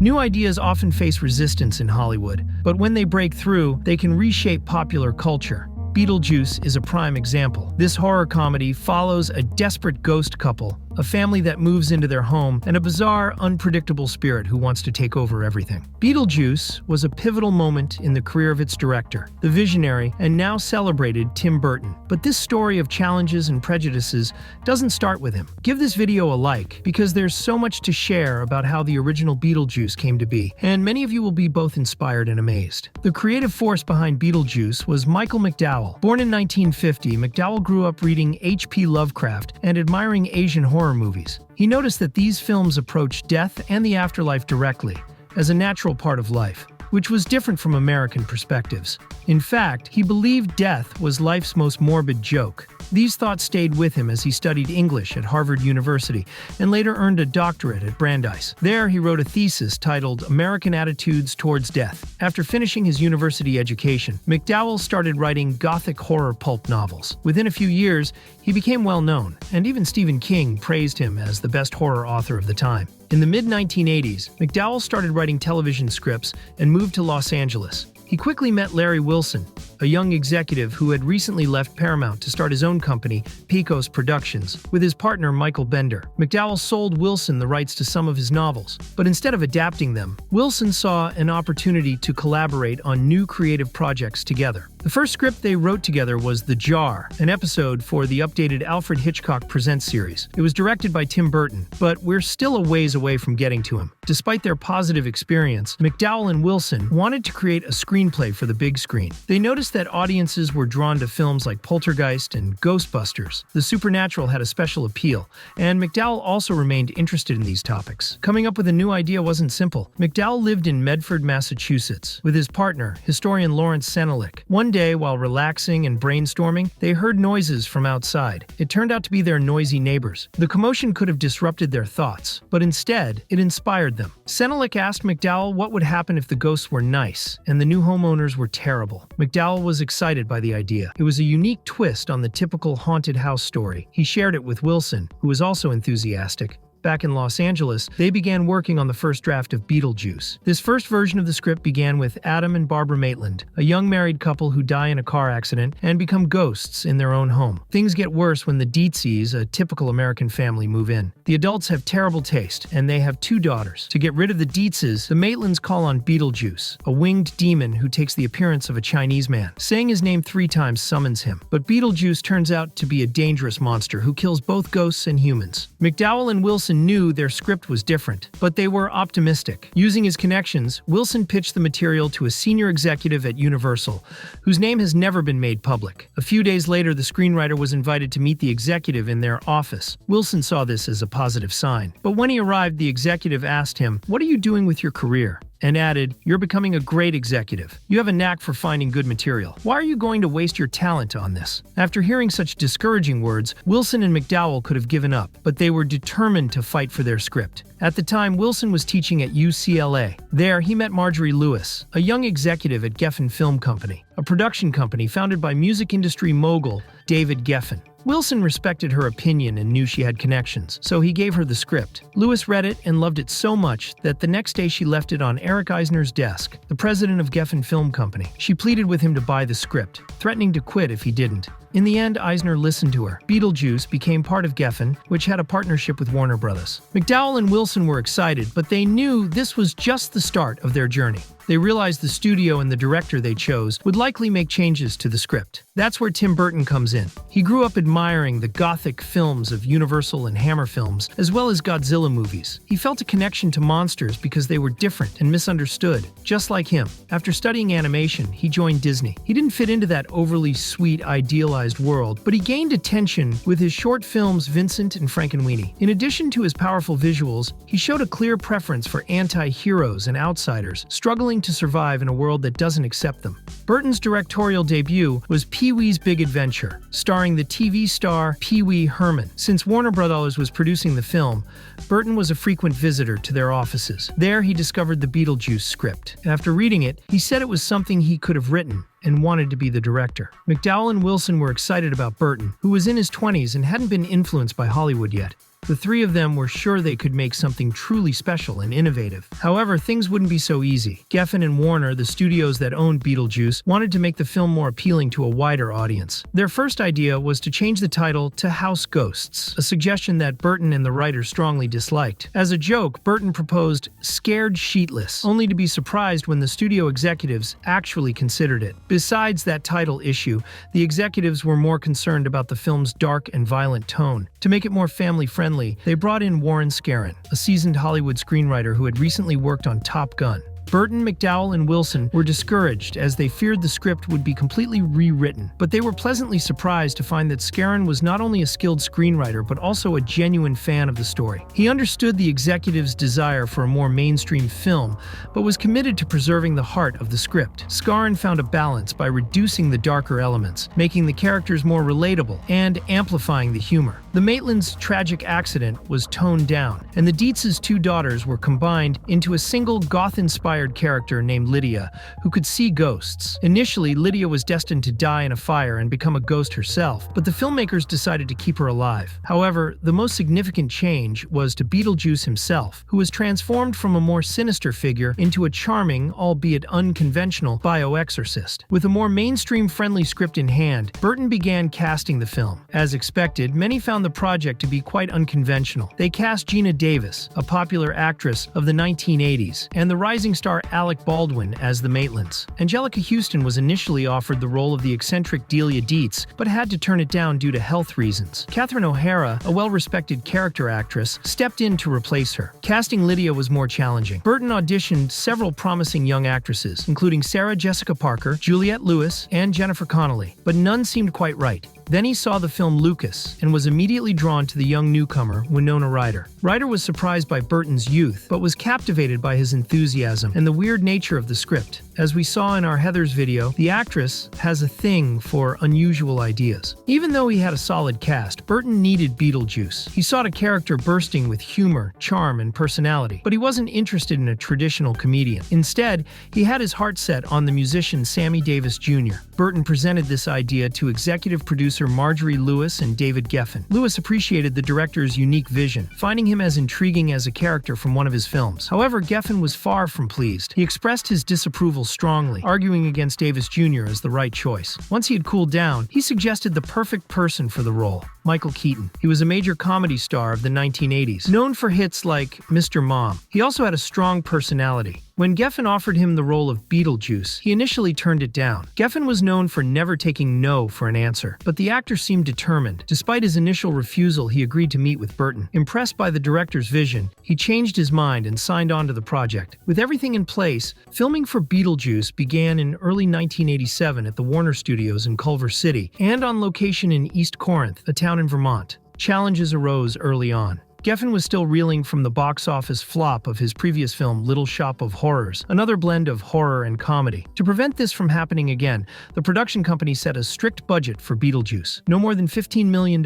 New ideas often face resistance in Hollywood, but when they break through, they can reshape popular culture. Beetlejuice is a prime example. This horror comedy follows a desperate ghost couple, a family that moves into their home, and a bizarre, unpredictable spirit who wants to take over everything. Beetlejuice was a pivotal moment in the career of its director, the visionary and now celebrated Tim Burton. But this story of challenges and prejudices doesn't start with him. Give this video a like, because there's so much to share about how the original Beetlejuice came to be, and many of you will be both inspired and amazed. The creative force behind Beetlejuice was Michael McDowell. Born in 1950, McDowell grew up reading H.P. Lovecraft and admiring Asian horror movies. He noticed that these films approached death and the afterlife directly, as a natural part of life, which was different from American perspectives. In fact, he believed death was life's most morbid joke. These thoughts stayed with him as he studied English at Harvard University and later earned a doctorate at Brandeis. There, he wrote a thesis titled American Attitudes Towards Death. After finishing his university education, McDowell started writing gothic horror pulp novels. Within a few years, he became well known, and even Stephen King praised him as the best horror author of the time. In the mid-1980s, McDowell started writing television scripts and moved to Los Angeles. He quickly met Larry Wilson, a young executive who had recently left Paramount to start his own company, Pecos Productions, with his partner Michael Bender. McDowell sold Wilson the rights to some of his novels, but instead of adapting them, Wilson saw an opportunity to collaborate on new creative projects together. The first script they wrote together was The Jar, an episode for the updated Alfred Hitchcock Presents series. It was directed by Tim Burton, but we're still a ways away from getting to him. Despite their positive experience, McDowell and Wilson wanted to create a screenplay for the big screen. They noticed that audiences were drawn to films like Poltergeist and Ghostbusters. The supernatural had a special appeal, and McDowell also remained interested in these topics. Coming up with a new idea wasn't simple. McDowell lived in Medford, Massachusetts, with his partner, historian Lawrence Senelik. One day, while relaxing and brainstorming, they heard noises from outside. It turned out to be their noisy neighbors. The commotion could have disrupted their thoughts, but instead, it inspired them. Senelik asked McDowell what would happen if the ghosts were nice, and the new homeowners were terrible. McDowell was excited by the idea. It was a unique twist on the typical haunted house story. He shared it with Wilson, who was also enthusiastic. Back in Los Angeles, they began working on the first draft of Beetlejuice. This first version of the script began with Adam and Barbara Maitland, a young married couple who die in a car accident and become ghosts in their own home. Things get worse when the Dietzes, a typical American family, move in. The adults have terrible taste, and they have 2 daughters. To get rid of the Dietzes, the Maitlands call on Beetlejuice, a winged demon who takes the appearance of a Chinese man. Saying his name 3 times summons him. But Beetlejuice turns out to be a dangerous monster who kills both ghosts and humans. McDowell and Wilson knew their script was different, but they were optimistic. Using his connections, Wilson pitched the material to a senior executive at Universal, whose name has never been made public. A few days later, the screenwriter was invited to meet the executive in their office. Wilson saw this as a positive sign. But when he arrived, the executive asked him, "What are you doing with your career?" and added, "You're becoming a great executive. You have a knack for finding good material. Why are you going to waste your talent on this?" After hearing such discouraging words, Wilson and McDowell could have given up, but they were determined to fight for their script. At the time, Wilson was teaching at UCLA. There, he met Marjorie Lewis, a young executive at Geffen Film Company, a production company founded by music industry mogul David Geffen. Wilson respected her opinion and knew she had connections, so he gave her the script. Lewis read it and loved it so much that the next day she left it on Eric Eisner's desk, the president of Geffen Film Company. She pleaded with him to buy the script, threatening to quit if he didn't. In the end, Eisner listened to her. Beetlejuice became part of Geffen, which had a partnership with Warner Brothers. McDowell and Wilson were excited, but they knew this was just the start of their journey. They realized the studio and the director they chose would likely make changes to the script. That's where Tim Burton comes in. He grew up admiring the gothic films of Universal and Hammer Films, as well as Godzilla movies. He felt a connection to monsters because they were different and misunderstood, just like him. After studying animation, he joined Disney. He didn't fit into that overly sweet, idealized world, but he gained attention with his short films Vincent and Frankenweenie. In addition to his powerful visuals, he showed a clear preference for anti-heroes and outsiders, struggling to survive in a world that doesn't accept them. Burton's directorial debut was Pee-wee's Big Adventure, starring the TV star Pee-wee Herman. Since Warner Brothers was producing the film, Burton was a frequent visitor to their offices. There, he discovered the Beetlejuice script. After reading it, he said it was something he could have written and wanted to be the director. McDowell and Wilson were excited about Burton, who was in his 20s and hadn't been influenced by Hollywood yet. The three of them were sure they could make something truly special and innovative. However, things wouldn't be so easy. Geffen and Warner, the studios that owned Beetlejuice, wanted to make the film more appealing to a wider audience. Their first idea was to change the title to House Ghosts, a suggestion that Burton and the writer strongly disliked. As a joke, Burton proposed Scared Sheetless, only to be surprised when the studio executives actually considered it. Besides that title issue, the executives were more concerned about the film's dark and violent tone. To make it more family-friendly, they brought in Warren Scarron, a seasoned Hollywood screenwriter who had recently worked on Top Gun. Burton, McDowell, and Wilson were discouraged as they feared the script would be completely rewritten, but they were pleasantly surprised to find that Scarron was not only a skilled screenwriter but also a genuine fan of the story. He understood the executives' desire for a more mainstream film, but was committed to preserving the heart of the script. Scarron found a balance by reducing the darker elements, making the characters more relatable, and amplifying the humor. The Maitlands' tragic accident was toned down, and the Dietz's two daughters were combined into a single goth-inspired character named Lydia, who could see ghosts. Initially, Lydia was destined to die in a fire and become a ghost herself, but the filmmakers decided to keep her alive. However, the most significant change was to Beetlejuice himself, who was transformed from a more sinister figure into a charming, albeit unconventional, bioexorcist. With a more mainstream-friendly script in hand, Burton began casting the film. As expected, many found the project to be quite unconventional. They cast Geena Davis, a popular actress of the 1980s, and the rising star Alec Baldwin as the Maitlands. Angelica Houston was initially offered the role of the eccentric Delia Dietz, but had to turn it down due to health reasons. Catherine O'Hara, a well-respected character actress, stepped in to replace her. Casting Lydia was more challenging. Burton auditioned several promising young actresses, including Sarah Jessica Parker, Juliette Lewis, and Jennifer Connelly, but none seemed quite right. Then he saw the film Lucas and was immediately drawn to the young newcomer, Winona Ryder. Ryder was surprised by Burton's youth, but was captivated by his enthusiasm and the weird nature of the script. As we saw in our Heathers video, the actress has a thing for unusual ideas. Even though he had a solid cast, Burton needed Beetlejuice. He sought a character bursting with humor, charm, and personality, but he wasn't interested in a traditional comedian. Instead, he had his heart set on the musician Sammy Davis Jr. Burton presented this idea to executive producer Marjorie Lewis and David Geffen. Lewis appreciated the director's unique vision, finding him as intriguing as a character from one of his films. However, Geffen was far from pleased. He expressed his disapproval strongly, arguing against Davis Jr. as the right choice. Once he had cooled down, he suggested the perfect person for the role, Michael Keaton. He was a major comedy star of the 1980s, known for hits like Mr. Mom. He also had a strong personality. When Geffen offered him the role of Beetlejuice, he initially turned it down. Geffen was known for never taking no for an answer, but the actor seemed determined. Despite his initial refusal, he agreed to meet with Burton. Impressed by the director's vision, he changed his mind and signed on to the project. With everything in place, filming for Beetlejuice began in early 1987 at the Warner Studios in Culver City and on location in East Corinth, a town in Vermont. Challenges arose early on. Geffen was still reeling from the box office flop of his previous film Little Shop of Horrors, another blend of horror and comedy. To prevent this from happening again, the production company set a strict budget for Beetlejuice, no more than $15 million.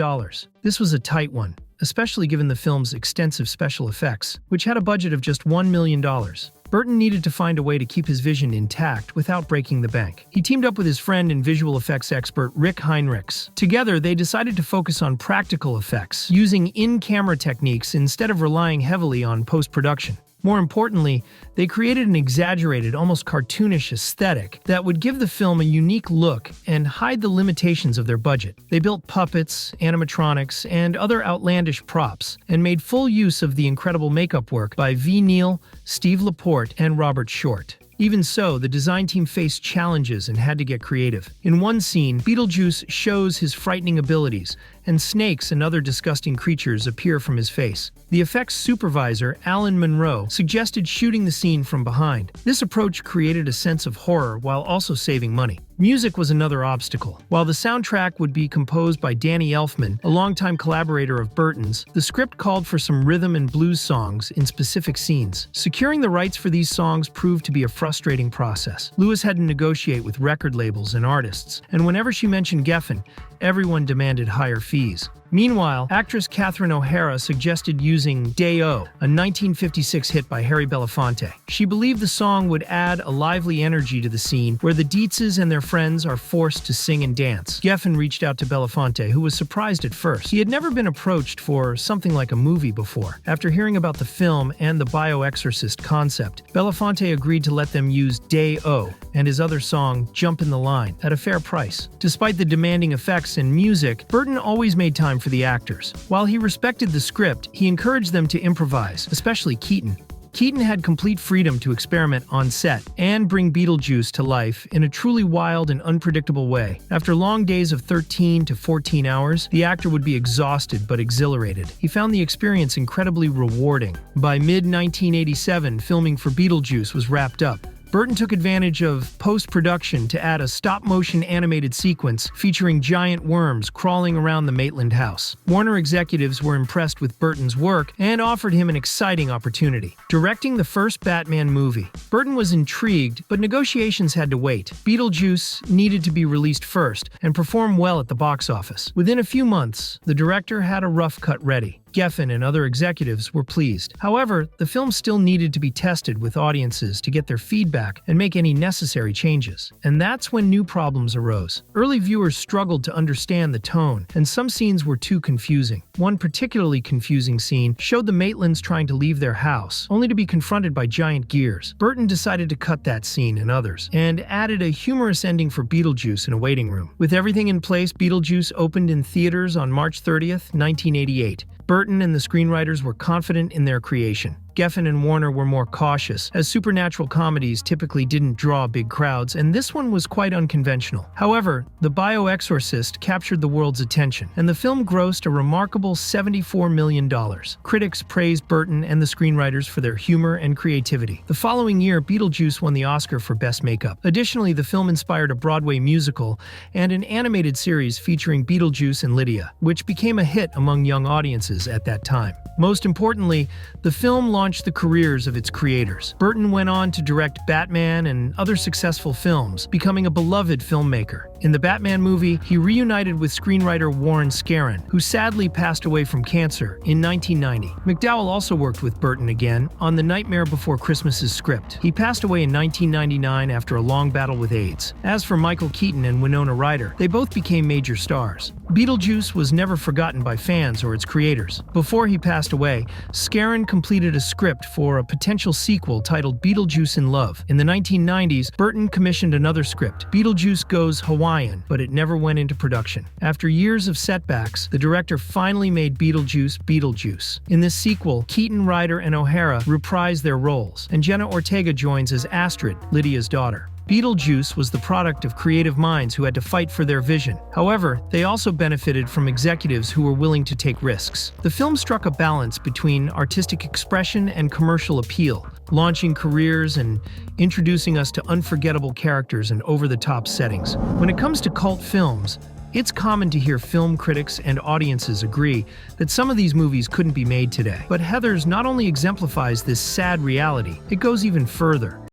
This was a tight one, especially given the film's extensive special effects, which had a budget of just $1 million. Burton needed to find a way to keep his vision intact without breaking the bank. He teamed up with his friend and visual effects expert Rick Heinrichs. Together, they decided to focus on practical effects, using in-camera techniques instead of relying heavily on post-production. More importantly, they created an exaggerated, almost cartoonish aesthetic that would give the film a unique look and hide the limitations of their budget. They built puppets, animatronics, and other outlandish props, and made full use of the incredible makeup work by V. Neal, Steve Laporte, and Robert Short. Even so, the design team faced challenges and had to get creative. In one scene, Beetlejuice shows his frightening abilities, and snakes and other disgusting creatures appear from his face. The effects supervisor, Alan Monroe, suggested shooting the scene from behind. This approach created a sense of horror while also saving money. Music was another obstacle. While the soundtrack would be composed by Danny Elfman, a longtime collaborator of Burton's, the script called for some rhythm and blues songs in specific scenes. Securing the rights for these songs proved to be a frustrating process. Lewis had to negotiate with record labels and artists, and whenever she mentioned Geffen, everyone demanded higher fees. Meanwhile, actress Catherine O'Hara suggested using Day-O, a 1956 hit by Harry Belafonte. She believed the song would add a lively energy to the scene where the Dietzes and their friends are forced to sing and dance. Geffen reached out to Belafonte, who was surprised at first. He had never been approached for something like a movie before. After hearing about the film and the bioexorcist concept, Belafonte agreed to let them use Day-O and his other song, Jump in the Line, at a fair price. Despite the demanding effects and music, Burton always made time for the actors. While he respected the script, he encouraged them to improvise, especially Keaton. Keaton had complete freedom to experiment on set and bring Beetlejuice to life in a truly wild and unpredictable way. After long days of 13 to 14 hours, the actor would be exhausted but exhilarated. He found the experience incredibly rewarding. By mid-1987, filming for Beetlejuice was wrapped up. Burton took advantage of post-production to add a stop-motion animated sequence featuring giant worms crawling around the Maitland house. Warner executives were impressed with Burton's work and offered him an exciting opportunity: directing the first Batman movie. Burton was intrigued, but negotiations had to wait. Beetlejuice needed to be released first and perform well at the box office. Within a few months, the director had a rough cut ready. Geffen and other executives were pleased. However, the film still needed to be tested with audiences to get their feedback and make any necessary changes. And that's when new problems arose. Early viewers struggled to understand the tone, and some scenes were too confusing. One particularly confusing scene showed the Maitlands trying to leave their house, only to be confronted by giant gears. Burton decided to cut that scene and others, and added a humorous ending for Beetlejuice in a waiting room. With everything in place, Beetlejuice opened in theaters on March 30th, 1988. Burton and the screenwriters were confident in their creation. Geffen and Warner were more cautious, as supernatural comedies typically didn't draw big crowds, and this one was quite unconventional. However, The Bioexorcist captured the world's attention, and the film grossed a remarkable $74 million. Critics praised Burton and the screenwriters for their humor and creativity. The following year, Beetlejuice won the Oscar for Best Makeup. Additionally, the film inspired a Broadway musical and an animated series featuring Beetlejuice and Lydia, which became a hit among young audiences at that time. Most importantly, the film launched the careers of its creators. Burton went on to direct Batman and other successful films, becoming a beloved filmmaker. In the Batman movie, he reunited with screenwriter Warren Scarron, who sadly passed away from cancer in 1990. McDowell also worked with Burton again on The Nightmare Before Christmas's script. He passed away in 1999 after a long battle with AIDS. As for Michael Keaton and Winona Ryder, they both became major stars. Beetlejuice was never forgotten by fans or its creators. Before he passed away, Scarron completed a script for a potential sequel titled Beetlejuice in Love. In the 1990s, Burton commissioned another script, Beetlejuice Goes Hawaiian, but it never went into production. After years of setbacks, the director finally made Beetlejuice. In this sequel, Keaton, Ryder, and O'Hara reprise their roles, and Jenna Ortega joins as Astrid, Lydia's daughter. Beetlejuice was the product of creative minds who had to fight for their vision. However, they also benefited from executives who were willing to take risks. The film struck a balance between artistic expression and commercial appeal, launching careers and introducing us to unforgettable characters and over-the-top settings. When it comes to cult films, it's common to hear film critics and audiences agree that some of these movies couldn't be made today. But Heathers not only exemplifies this sad reality, it goes even further.